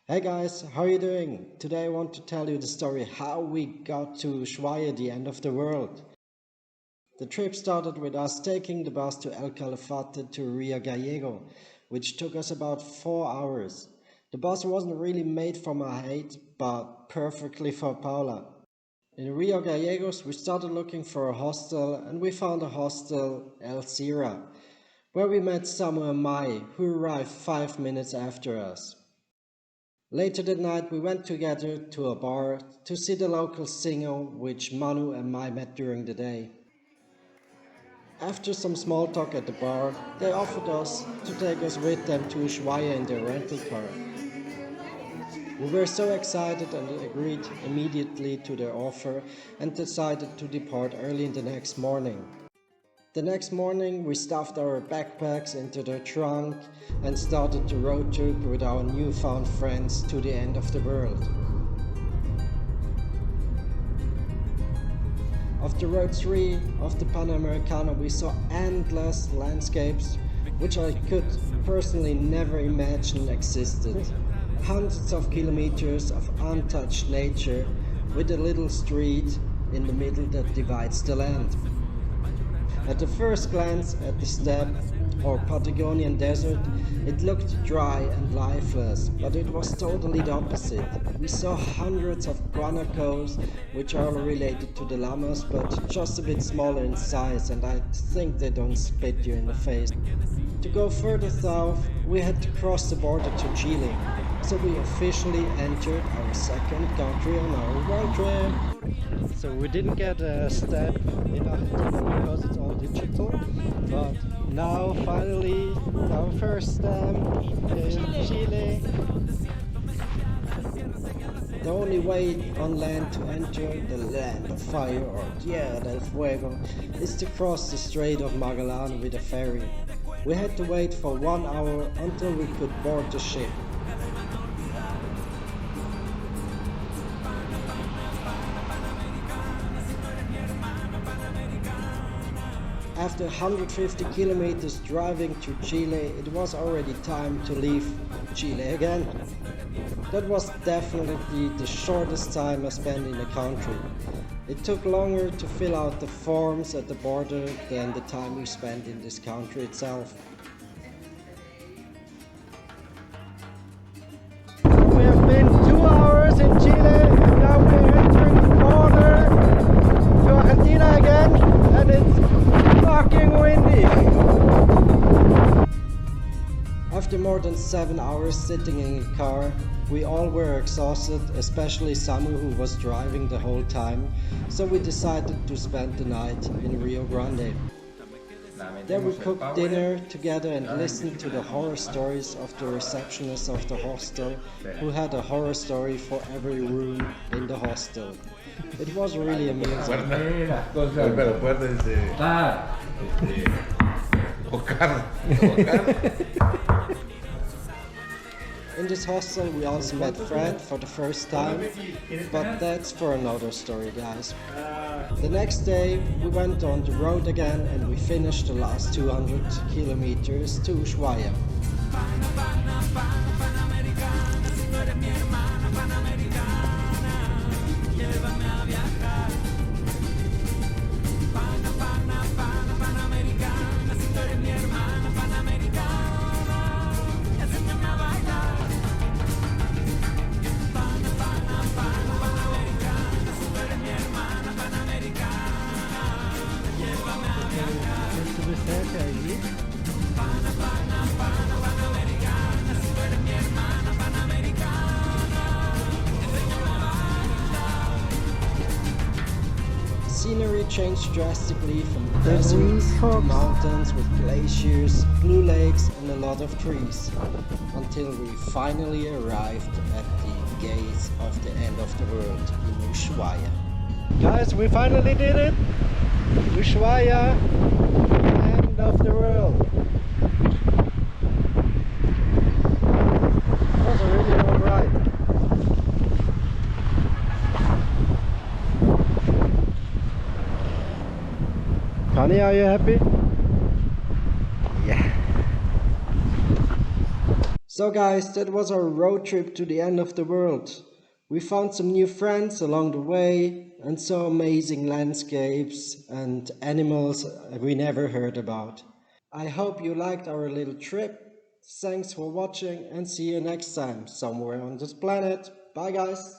Hey guys, how are you doing? Today I want to tell you the story how we got to Ushuaia, the end of the world. The trip started with us taking the bus to El Calafate to Rio Gallego, which took us about 4 hours. The bus wasn't really made for my height, but perfectly for Paula. In Rio Gallegos we started looking for a hostel and we found a hostel, El Sierra, where we met Samu and Mai, who arrived 5 minutes after us. Later that night we went together to a bar to see the local singer which Manu and Mai met during the day. After some small talk at the bar, they offered us to take us with them to Ushuaia in their rental car. We were so excited and agreed immediately to their offer and decided to depart early in the next morning. The next morning we stuffed our backpacks into the trunk and started the road trip with our newfound friends to the end of the world. After road 3 of the Panamericana we saw endless landscapes which I could personally never imagine existed. Hundreds of kilometers of untouched nature with a little street in the middle that divides the land. At the first glance at the steppe or Patagonian desert, it looked dry and lifeless, but it was totally the opposite. We saw hundreds of guanacos, which are related to the llamas, but just a bit smaller in size, and I think they don't spit you in the face. To go further south, we had to cross the border to Chile, so we officially entered our second country on our road trip. So we didn't get a step in Argentina because it's all digital, but now finally our first stamp in Chile. The only way on land to enter the land of fire, or Tierra del Fuego, is to cross the Strait of Magellan with a ferry. We had to wait for 1 hour until we could board the ship. After 150 kilometers driving to Chile, it was already time to leave Chile again. That was definitely the shortest time I spent in the country. It took longer to fill out the forms at the border than the time we spent in this country itself. We have been 2 hours in Chile and now we're entering the border to Argentina again, and it's fucking windy. After more than 7 hours sitting in a car, we all were exhausted, especially Samu, who was driving the whole time, so we decided to spend the night in Rio Grande. There we cooked dinner together and listened to the horror stories of the receptionist of the hostel, who had a horror story for every room in the hostel. It was really amusing. In this hostel we also met Fred for the first time, but that's for another story, guys. The next day we went on the road again and we finished the last 200 kilometers to Ushuaia. Scenery changed drastically from deserts to mountains with glaciers, blue lakes and a lot of trees, until we finally arrived at the gates of the end of the world in Ushuaia. Guys, we finally did it! Ushuaia, end of the world! It was a really long ride. Connie, are you happy? Yeah. So guys, that was our road trip to the end of the world. We found some new friends along the way and saw amazing landscapes and animals we never heard about. I hope you liked our little trip. Thanks for watching and see you next time somewhere on this planet. Bye guys!